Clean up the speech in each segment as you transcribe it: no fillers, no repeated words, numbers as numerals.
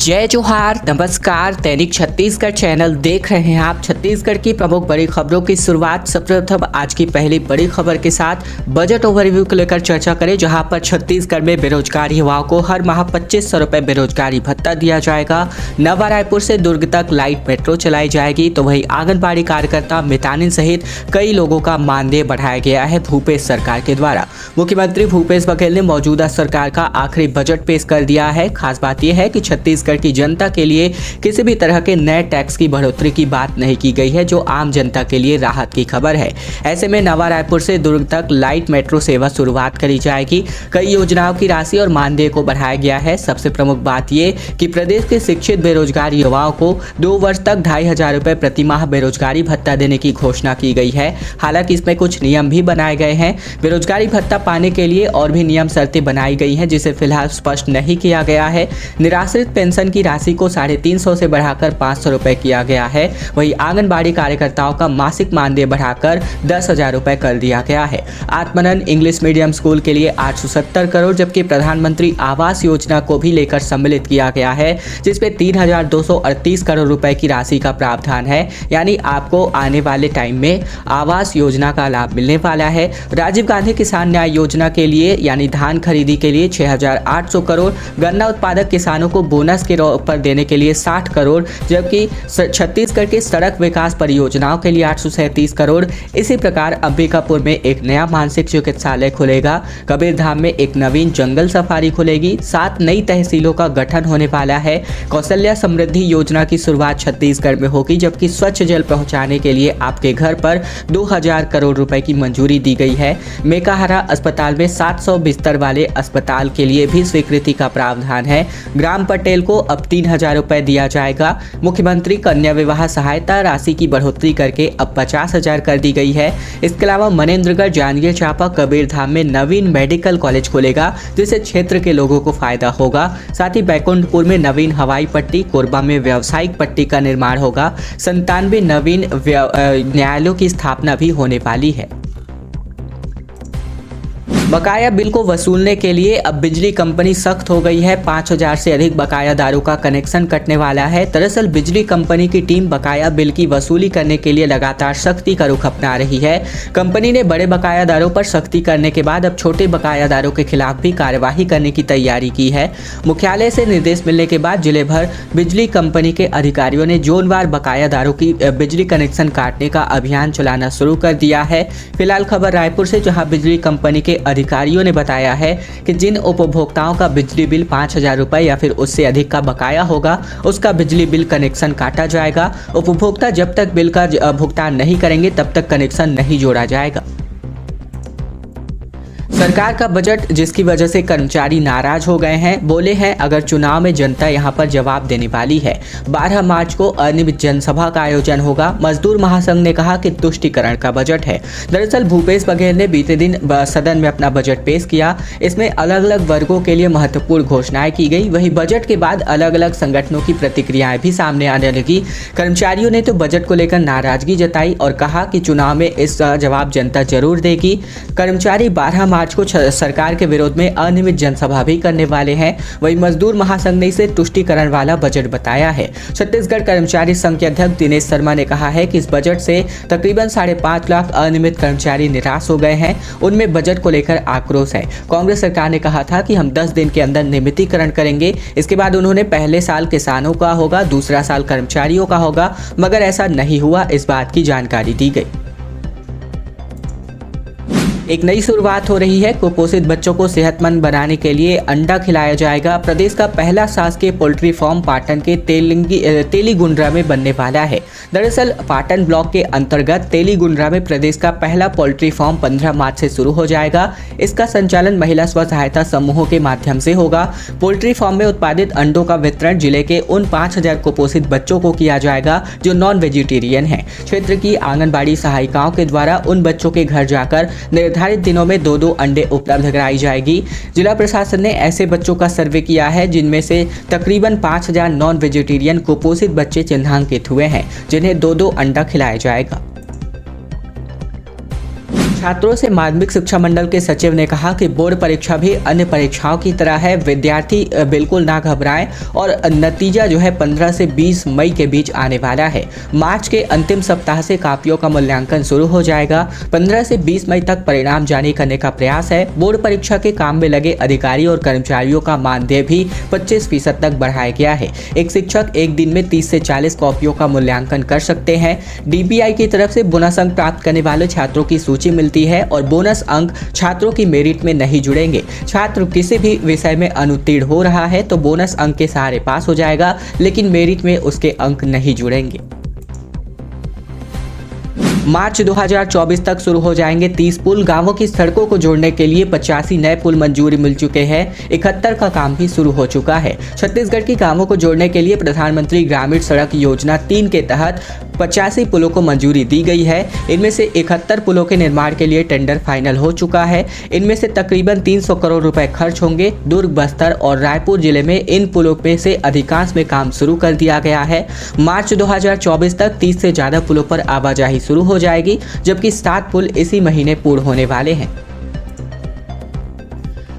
जय जोहार, नमस्कार। दैनिक छत्तीसगढ़ चैनल देख रहे हैं आप। छत्तीसगढ़ की प्रमुख बड़ी खबरों की शुरुआत सर्वप्रथम आज की पहली बड़ी खबर के साथ बजट ओवरव्यू को लेकर चर्चा करें, जहां पर छत्तीसगढ़ में बेरोजगार युवाओं को हर माह 2500 रुपये बेरोजगारी भत्ता दिया जाएगा। नवा रायपुर से दुर्ग तक लाइट मेट्रो चलाई जाएगी, तो वहीं आंगनबाड़ी कार्यकर्ता मितानिन सहित कई लोगों का मानदेय बढ़ाया गया है भूपेश सरकार के द्वारा। मुख्यमंत्री भूपेश बघेल ने मौजूदा सरकार का आखिरी बजट पेश कर दिया है। खास बात यह है कि छत्तीसगढ़ की जनता के लिए किसी भी तरह के नए टैक्स की बढ़ोतरी की बात नहीं की गई है, जो आम जनता के लिए राहत की खबर है। ऐसे में नवा रायपुर से दुर्ग तक लाइट मेट्रो सेवा शुरुआत करी जाएगी। कई योजनाओं की राशि और मानदेय को बढ़ाया गया है। सबसे प्रमुख बात यह कि प्रदेश के शिक्षित बेरोजगार युवाओं को 2 वर्ष तक 2500 रुपये प्रति माह बेरोजगारी भत्ता देने की घोषणा की गई है। हालांकि इसमें कुछ नियम भी बनाए गए हैं। बेरोजगारी भत्ता पाने के लिए और भी नियम शर्तें बनाई गई हैं, जिसे फिलहाल स्पष्ट नहीं किया गया है। निराश्रित पेंशन की राशि को 350 से बढ़ाकर 500 रुपए किया गया है। वहीं आंगनबाड़ी कार्यकर्ताओं का मासिक मानदेय बढ़ाकर 10,000 रुपए कर दिया गया है। आत्मनन इंग्लिश मीडियम स्कूल के लिए 870 करोड़, जबकि प्रधानमंत्री आवास योजना को भी लेकर सम्मिलित किया गया है, जिसपे 3238 करोड़ रुपए की राशि का प्रावधान है। यानी आपको आने वाले टाइम में आवास योजना का लाभ मिलने वाला है। राजीव गांधी किसान न्याय योजना के लिए यानी धान खरीदी के लिए 6800 करोड़, गन्ना उत्पादक किसानों को बोनस के पर देने के लिए 60 करोड़, जबकि छत्तीसगढ़ के सड़क विकास परियोजनाओं के लिए 837 करोड़। इसी प्रकार अंबिकापुर में एक नया मानसिक चिकित्सालय खुलेगा। कबीरधाम में एक नवीन जंगल सफारी खुलेगी। 7 नई तहसीलों का गठन होने वाला है। कौशल्या समृद्धि योजना की शुरुआत छत्तीसगढ़ में होगी, जबकि स्वच्छ जल पहुंचाने के लिए आपके घर पर 2000 करोड़ रुपए की मंजूरी दी गई है। मेकाहारा अस्पताल में 700 बिस्तर वाले अस्पताल के लिए भी स्वीकृति का प्रावधान है। ग्राम पटेल को अब 3000 रुपए दिया जाएगा। मुख्यमंत्री कन्या विवाह सहायता राशि की बढ़ोतरी करके अब 50,000 कर दी गई है। इसके अलावा मनेन्द्रगढ़, जांजगीर चांपा, कबीरधाम में नवीन मेडिकल कॉलेज खुलेगा, जिससे क्षेत्र के लोगों को फायदा होगा। साथ ही बैकुंठपुर में नवीन हवाई पट्टी, कोरबा में व्यावसायिक पट्टी का निर्माण होगा। 97 नवीन न्यायालयों की स्थापना भी होने वाली है। बकाया बिल को वसूलने के लिए अब बिजली कंपनी सख्त हो गई है। 5000 से अधिक बकायादारों का कनेक्शन कटने वाला है। दरअसल बिजली कंपनी की टीम बकाया बिल की वसूली करने के लिए लगातार सख्ती का रुख अपना रही है। कंपनी ने बड़े बकायादारों पर सख्ती करने के बाद अब छोटे बकायादारों के खिलाफ भी कार्यवाही करने की तैयारी की है। मुख्यालय से निर्देश मिलने के बाद जिले भर बिजली कंपनी के अधिकारियों ने जोनवार बकायादारों की बिजली कनेक्शन काटने का अभियान चलाना शुरू कर दिया है। फिलहाल खबर रायपुर से, जहां बिजली कंपनी के अधिकारियों ने बताया है कि जिन उपभोक्ताओं का बिजली बिल 5000 रुपए या फिर उससे अधिक का बकाया होगा, उसका बिजली बिल कनेक्शन काटा जाएगा। उपभोक्ता जब तक बिल का भुगतान नहीं करेंगे, तब तक कनेक्शन नहीं जोड़ा जाएगा। सरकार का बजट, जिसकी वजह से कर्मचारी नाराज हो गए हैं, बोले हैं अगर चुनाव में जनता यहां पर जवाब देने वाली है। 12 मार्च को अनियमित जनसभा का आयोजन होगा। मजदूर महासंघ ने कहा कि तुष्टिकरण का बजट है। दरअसल भूपेश बघेल ने बीते दिन सदन में अपना बजट पेश किया। इसमें अलग अलग वर्गों के लिए महत्वपूर्ण घोषणाएं की गई। वहीं बजट के बाद अलग अलग संगठनों की प्रतिक्रियाएं भी सामने आने लगी। कर्मचारियों ने तो बजट को लेकर नाराजगी जताई और कहा कि चुनाव में इसका जवाब जनता जरूर देगी। कर्मचारी 12 मार्च को सरकार के विरोध में अनियमित जनसभा भी करने वाले हैं। वहीं मजदूर महासंघ ने इसे तुष्टिकरण वाला बजट बताया है। छत्तीसगढ़ कर्मचारी संघ के अध्यक्ष दिनेश शर्मा ने कहा है कि इस बजट से तकरीबन 5.5 लाख अनियमित कर्मचारी निराश हो गए हैं। उनमें बजट को लेकर आक्रोश है। कांग्रेस सरकार ने कहा था कि हम 10 दिन के अंदर नियमितीकरण करेंगे। इसके बाद उन्होंने पहले साल किसानों का होगा, दूसरा साल कर्मचारियों का होगा, मगर ऐसा नहीं हुआ। इस बात की जानकारी दी गई। एक नई शुरुआत हो रही है। कुपोषित बच्चों को सेहतमंद बनाने के लिए अंडा खिलाया जाएगा। प्रदेश का पहला शासकीय पोल्ट्री फार्म पाटन के तेलीगुंडरा में बनने वाला है। दरअसल पाटन ब्लॉक के अंतर्गत तेलीगुंडरा में प्रदेश का पहला पोल्ट्री फार्म 15 मार्च से शुरू हो जाएगा। इसका संचालन महिला स्व सहायता समूहों के माध्यम से होगा। पोल्ट्री फार्म में उत्पादित अंडों का वितरण जिले के उन 5000 कुपोषित बच्चों को किया जाएगा जो नॉन वेजिटेरियन हैं। क्षेत्र की आंगनबाड़ी सहायिकाओं के द्वारा उन बच्चों के घर जाकर निर्धारित दिनों में 2-2 अंडे उपलब्ध कराई जाएगी। जिला प्रशासन ने ऐसे बच्चों का सर्वे किया है जिनमें से तकरीबन 5000 नॉन वेजिटेरियन कुपोषित बच्चे चिन्हांकित हुए हैं, जिन्हें 2-2 अंडा खिलाया जाएगा। छात्रों से माध्यमिक शिक्षा मंडल के सचिव ने कहा कि बोर्ड परीक्षा भी अन्य परीक्षाओं की तरह है, विद्यार्थी बिल्कुल ना घबराएं और नतीजा जो है 15 से 20 मई के बीच आने वाला है। मार्च के अंतिम सप्ताह से कॉपियों का मूल्यांकन शुरू हो जाएगा। 15 से 20 मई तक परिणाम जारी करने का प्रयास है। बोर्ड परीक्षा के काम में लगे अधिकारी और कर्मचारियों का मानदेय भी 25% तक बढ़ाया गया है। एक शिक्षक एक दिन में 30 से 40 कॉपियों का मूल्यांकन कर सकते हैं। DPI की तरफ से बोनस अंक प्राप्त करने वाले छात्रों की सूची मिलती है और बोनस अंक छात्रों की मेरिट में नहीं जुड़ेंगे। छात्र किसी भी विषय में अनुत्तीर्ण हो रहा है तो बोनस अंक के सहारे पास हो जाएगा, लेकिन मेरिट में उसके अंक नहीं जुड़ेंगे। मार्च 2024 तक शुरू हो जाएंगे 30 पुल। गांवों की सड़कों को जोड़ने के लिए 85 नए पुल मंजूरी मिल चुके हैं। 71 का काम भी शुरू हो चुका है। छत्तीसगढ़ की गांवों को जोड़ने के लिए प्रधानमंत्री ग्रामीण सड़क योजना 3 के तहत 85 पुलों को मंजूरी दी गई है। इनमें से 71 पुलों के निर्माण के लिए टेंडर फाइनल हो चुका है। इनमें से तकरीबन 300 करोड़ रुपए खर्च होंगे। दुर्ग, बस्तर और रायपुर जिले में इन पुलों में से अधिकांश में काम शुरू कर दिया गया है। मार्च 2024 तक 30 से ज्यादा पुलों पर आवाजाही शुरू हो जाएगी, जबकि 7 पुल इसी महीने पूर्ण होने वाले हैं।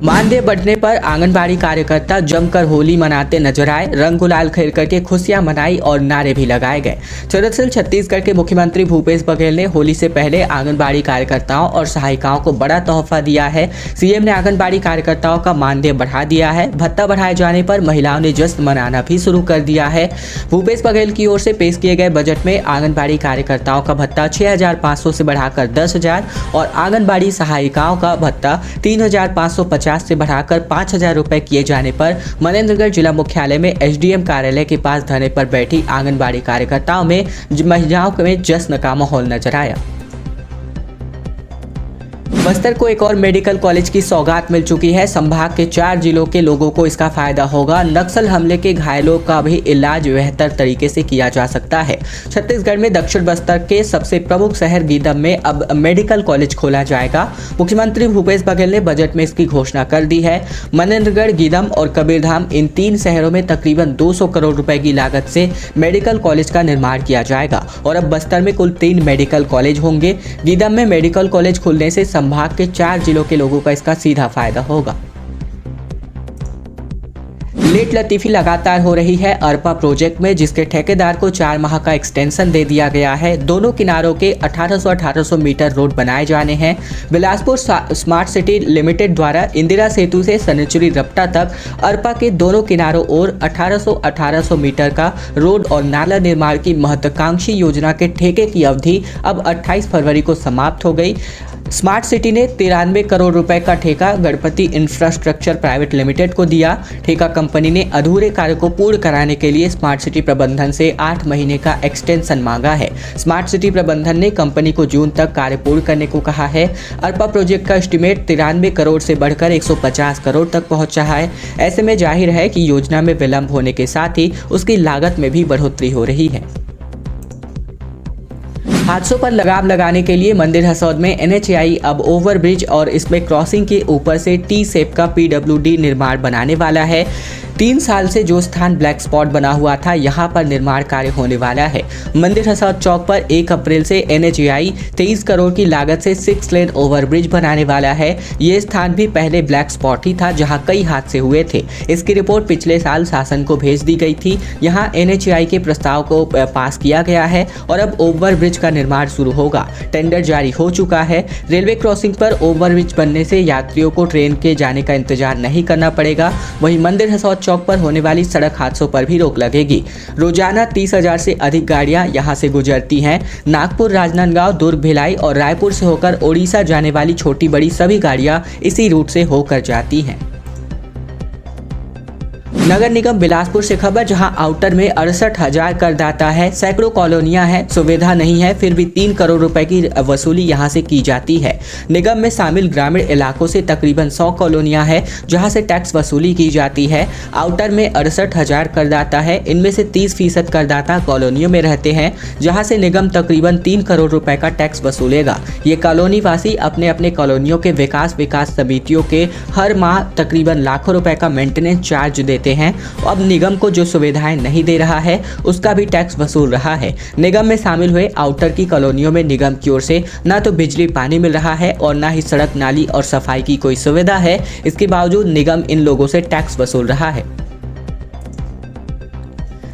मानदेय बढ़ने पर आंगनबाड़ी कार्यकर्ता जमकर होली मनाते नजर आए। रंग गुलाल खेल करके खुशियां मनाई और नारे भी लगाए गए। दरअसल छत्तीसगढ़ के मुख्यमंत्री भूपेश बघेल ने होली से पहले आंगनबाड़ी कार्यकर्ताओं और सहायिकाओं को बड़ा तोहफा दिया है। सीएम ने आंगनबाड़ी कार्यकर्ताओं का मानदेय बढ़ा दिया है। भत्ता बढ़ाए जाने पर महिलाओं ने जश्न मनाना भी शुरू कर दिया है। भूपेश बघेल की ओर से पेश किए गए बजट में आंगनबाड़ी कार्यकर्ताओं का भत्ता 6,500 से बढ़ाकर 10,000 और आंगनबाड़ी सहायिकाओं का भत्ता 3,550 से बढ़ाकर 5,000 रुपए किए जाने पर मनेन्द्रगढ़ जिला मुख्यालय में SDM कार्यालय के पास धरने पर बैठी आंगनबाड़ी कार्यकर्ताओं में महिलाओं में जश्न का माहौल नजर आया। बस्तर को एक और मेडिकल कॉलेज की सौगात मिल चुकी है। संभाग के 4 जिलों के लोगों को इसका फायदा होगा। नक्सल हमले के घायलों का भी इलाज बेहतर तरीके से किया जा सकता है। छत्तीसगढ़ में दक्षिण बस्तर के सबसे प्रमुख शहर गीदम में अब मेडिकल कॉलेज खोला जाएगा। मुख्यमंत्री भूपेश बघेल ने बजट में इसकी घोषणा कर दी है। मनेन्द्रगढ़, गीदम और कबीरधाम इन 3 शहरों में तकरीबन 200 करोड़ रुपए की लागत से मेडिकल कॉलेज का निर्माण किया जाएगा और अब बस्तर में कुल 3 मेडिकल कॉलेज होंगे। गीदम में मेडिकल कॉलेज खुलने से संभाग के 4 जिलों के लोगों का इसका सीधा फायदा होगा। लेट लतीफी लगातार हो रही है अरपा प्रोजेक्ट में, जिसके ठेकेदार को 4 माह का एक्सटेंशन दे दिया गया है। दोनों किनारों के 1800 मीटर रोड बनाए जाने हैं। बिलासपुर स्मार्ट सिटी लिमिटेड द्वारा इंदिरा सेतु से सनिचुरी रपटा तक अरपा के दोनों किनारों ओर 1800 मीटर का रोड और नाला निर्माण की महत्वाकांक्षी योजना के ठेके की अवधि अब 28 फरवरी को समाप्त हो गई। स्मार्ट सिटी ने 93 करोड़ रुपए का ठेका गणपति इंफ्रास्ट्रक्चर प्राइवेट लिमिटेड को दिया। ठेका कंपनी ने अधूरे कार्य को पूर्ण कराने के लिए स्मार्ट सिटी प्रबंधन से 8 महीने का एक्सटेंशन मांगा है। स्मार्ट सिटी प्रबंधन ने कंपनी को जून तक कार्य पूर्ण करने को कहा है। अरपा प्रोजेक्ट का एस्टीमेट 93 करोड़ से बढ़कर 150 करोड़ तक पहुंचा है। ऐसे में जाहिर है कि योजना में विलंब होने के साथ ही उसकी लागत में भी बढ़ोतरी हो रही है। हादसों पर लगाम लगाने के लिए मंदिर हसौद में NHAI अब ओवरब्रिज और इसमें क्रॉसिंग के ऊपर से T शेप का PWD निर्माण बनाने वाला है। 3 साल से जो स्थान ब्लैक स्पॉट बना हुआ था, यहाँ पर निर्माण कार्य होने वाला है। मंदिर हसौद चौक पर 1 अप्रैल से NHAI 23 करोड़ की लागत से 6 लेन ओवरब्रिज बनाने वाला है। ये स्थान भी पहले ब्लैक स्पॉट ही था, जहाँ कई हादसे हुए थे। इसकी रिपोर्ट पिछले साल शासन को भेज दी गई थी। यहाँ NHAI के प्रस्ताव को पास किया गया है और अब ओवरब्रिज का निर्माण शुरू होगा। टेंडर जारी हो चुका है। रेलवे क्रॉसिंग पर ओवरब्रिज बनने से यात्रियों को ट्रेन के जाने का इंतजार नहीं करना पड़ेगा। वहीं मंदिर हसौद चौक पर होने वाली सड़क हादसों पर भी रोक लगेगी। रोजाना 30,000 से अधिक गाड़ियां यहां से गुजरती हैं। नागपुर, राजनांदगांव, दुर्ग, भिलाई और रायपुर से होकर ओडिशा जाने वाली छोटी बड़ी सभी गाड़ियां इसी रूट से होकर जाती हैं। नगर निगम बिलासपुर से खबर, जहां आउटर में 68,000 करदाता है, सैकड़ों कॉलोनियां हैं, सुविधा नहीं है, फिर भी 3 करोड़ रुपए की वसूली यहां से की जाती है। निगम में शामिल ग्रामीण इलाकों से तकरीबन 100 कॉलोनियां हैं, जहां से टैक्स वसूली की जाती है। आउटर में 68,000 करदाता है, इनमें से 30% करदाता कॉलोनियों में रहते हैं, जहां से निगम तकरीबन 3 करोड़ रुपए का टैक्स वसूलेगा। ये कॉलोनी वासी अपने अपने कॉलोनियों के विकास समितियों के हर माह तकरीबन लाखों रुपए का मेंटेनेंस चार्ज देते करते हैं। अब निगम को जो सुविधाएं नहीं दे रहा है उसका भी टैक्स वसूल रहा है। निगम में शामिल हुए आउटर की कॉलोनियों में निगम की ओर से न तो बिजली पानी मिल रहा है और न ही सड़क नाली और सफाई की कोई सुविधा है। इसके बावजूद निगम इन लोगों से टैक्स वसूल रहा है।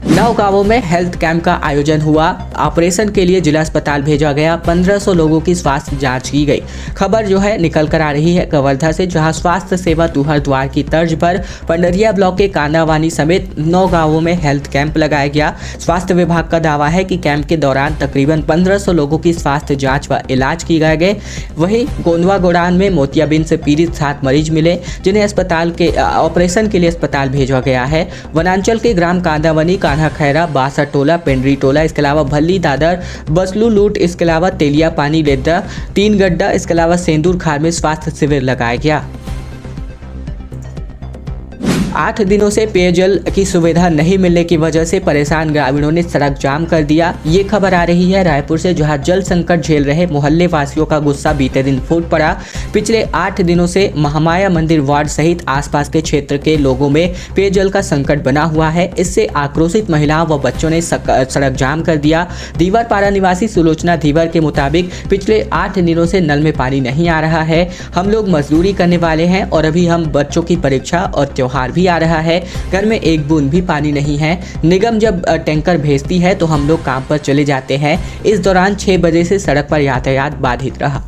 9 गांवों में हेल्थ कैंप का आयोजन हुआ। ऑपरेशन के लिए जिला अस्पताल भेजा गया। 1500 लोगों की स्वास्थ्य जांच की गई। खबर जो है निकल कर आ रही है कवर्धा से, जहां स्वास्थ्य सेवा तुहर द्वार की तर्ज पर पंडरिया ब्लॉक के कानावानी समेत 9 गांवों में हेल्थ कैंप लगाया गया। स्वास्थ्य विभाग का दावा है कि कैंप के दौरान तकरीबन 1500 लोगों की स्वास्थ्य जाँच व इलाज की गए। वहीं गोंदवा गोड़ान में मोतियाबिंद से पीड़ित 7 मरीज मिले, जिन्हें अस्पताल के ऑपरेशन के लिए अस्पताल भेजा गया है। वनांचल के ग्राम कांदावनी, कान्हा खैरा, बासा टोला, पेंड्री टोला, इसके अलावा भल्ली दादर, बसलू लूट, इसके अलावा तेलिया पानी लेद्रा, 3 गड्ढा, इसके अलावा सेंदूर खार में स्वास्थ्य शिविर लगाया गया। 8 दिनों से पेयजल की सुविधा नहीं मिलने की वजह से परेशान ग्रामीणों ने सड़क जाम कर दिया। ये खबर आ रही है रायपुर से, जहां जल संकट झेल रहे मोहल्ले वासियों का गुस्सा बीते दिन फूट पड़ा। पिछले 8 दिनों से महामाया मंदिर वार्ड सहित आसपास के क्षेत्र के लोगों में पेयजल का संकट बना हुआ है। इससे आक्रोशित महिलाओं व बच्चों ने सड़क जाम कर दिया। दीवरपाड़ा निवासी सुलोचना धीवर के मुताबिक पिछले 8 दिनों से नल में पानी नहीं आ रहा है। हम लोग मजदूरी करने वाले हैं और अभी हम बच्चों की परीक्षा और त्योहार भी आ रहा है। घर में एक बूंद भी पानी नहीं है। निगम जब टैंकर भेजती है तो हम लोग काम पर चले जाते हैं। इस दौरान 6 बजे से सड़क पर यातायात बाधित रहा।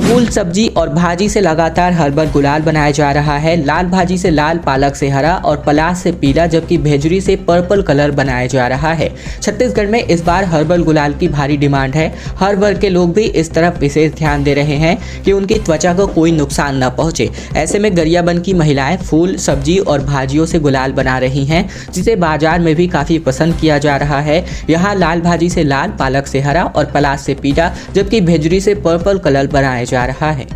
फूल, सब्जी और भाजी से लगातार हर्बल गुलाल बनाया जा रहा है। लाल भाजी से लाल, पालक से हरा और पलास से पीला, जबकि भेजरी से पर्पल कलर बनाया जा रहा है। छत्तीसगढ़ में इस बार हर्बल गुलाल की भारी डिमांड है। हर वर्ग के लोग भी इस तरफ विशेष ध्यान दे रहे हैं कि उनकी त्वचा को कोई नुकसान न पहुंचे। ऐसे में गरियाबंद की महिलाएं फूल, सब्जी और भाजियों से गुलाल बना रही हैं, जिसे बाजार में भी काफी पसंद किया जा रहा है। यहाँ लाल भाजी से लाल, पालक से हरा और पलास से पीला, जबकि भेजरी से पर्पल कलर बनाया जा रहा है।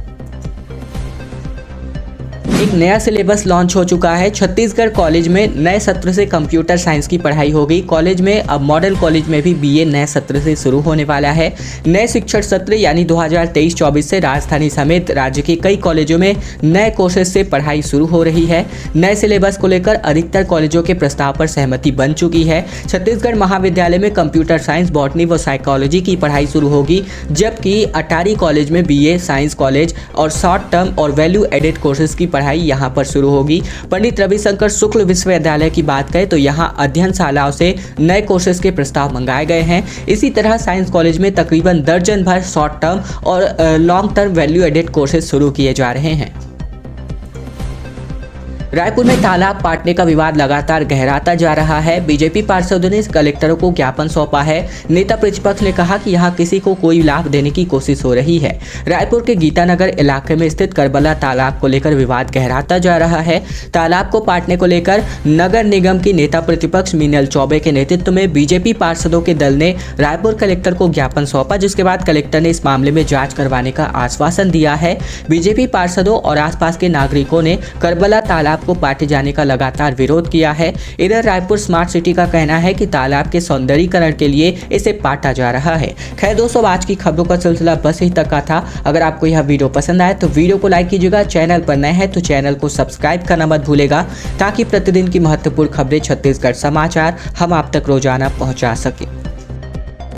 एक नया सिलेबस लॉन्च हो चुका है। छत्तीसगढ़ कॉलेज में नए सत्र से कंप्यूटर साइंस की पढ़ाई होगी। कॉलेज में अब मॉडल कॉलेज में भी बीए नए सत्र से शुरू होने वाला है। नए शिक्षण सत्र यानी 2023-24 से राजधानी समेत राज्य के कई कॉलेजों में नए कोर्सेज से पढ़ाई शुरू हो रही है। नए सिलेबस को लेकर अधिकतर कॉलेजों के प्रस्ताव पर सहमति बन चुकी है। छत्तीसगढ़ महाविद्यालय में कंप्यूटर साइंस, बॉटनी व साइकोलॉजी की पढ़ाई शुरू होगी, जबकि अटारी कॉलेज में बीए साइंस कॉलेज और शॉर्ट टर्म और वैल्यू एडेड कोर्सेज की पढ़ाई यहां पर शुरू होगी। पंडित रविशंकर शुक्ल विश्वविद्यालय की बात करें तो यहां अध्ययनशालाओं से नए कोर्सेज के प्रस्ताव मंगाए गए हैं। इसी तरह साइंस कॉलेज में तकरीबन दर्जन भर शॉर्ट टर्म और long term value added courses शुरू किए जा रहे हैं। रायपुर में तालाब पाटने का विवाद लगातार गहराता जा रहा है। बीजेपी पार्षदों ने कलेक्टरों को ज्ञापन सौंपा है। नेता प्रतिपक्ष ने कहा कि यहां किसी को कोई लाभ देने की कोशिश हो रही है। रायपुर के गीतानगर इलाके में स्थित करबला तालाब को लेकर विवाद गहराता जा रहा है। तालाब को पाटने को लेकर नगर निगम की नेता प्रतिपक्ष मीनल चौबे के नेतृत्व में बीजेपी पार्षदों के दल ने रायपुर कलेक्टर को ज्ञापन सौंपा, जिसके बाद कलेक्टर ने इस मामले में जाँच करवाने का आश्वासन दिया है। बीजेपी पार्षदों और आसपास के नागरिकों ने करबला तालाब को पाटे जाने का लगातार विरोध किया है। इधर रायपुर स्मार्ट सिटी का कहना है कि तालाब के सौंदर्यीकरण के लिए इसे पाटा जा रहा है। खैर दोस्तों, आज की खबरों का सिलसिला बस यही तक का था। अगर आपको यह वीडियो पसंद आए तो वीडियो को लाइक कीजिएगा। चैनल पर नए हैं तो चैनल को सब्सक्राइब करना मत भूलेगा, ताकि प्रतिदिन की महत्वपूर्ण खबरें छत्तीसगढ़ समाचार हम आप तक रोजाना पहुंचा सके।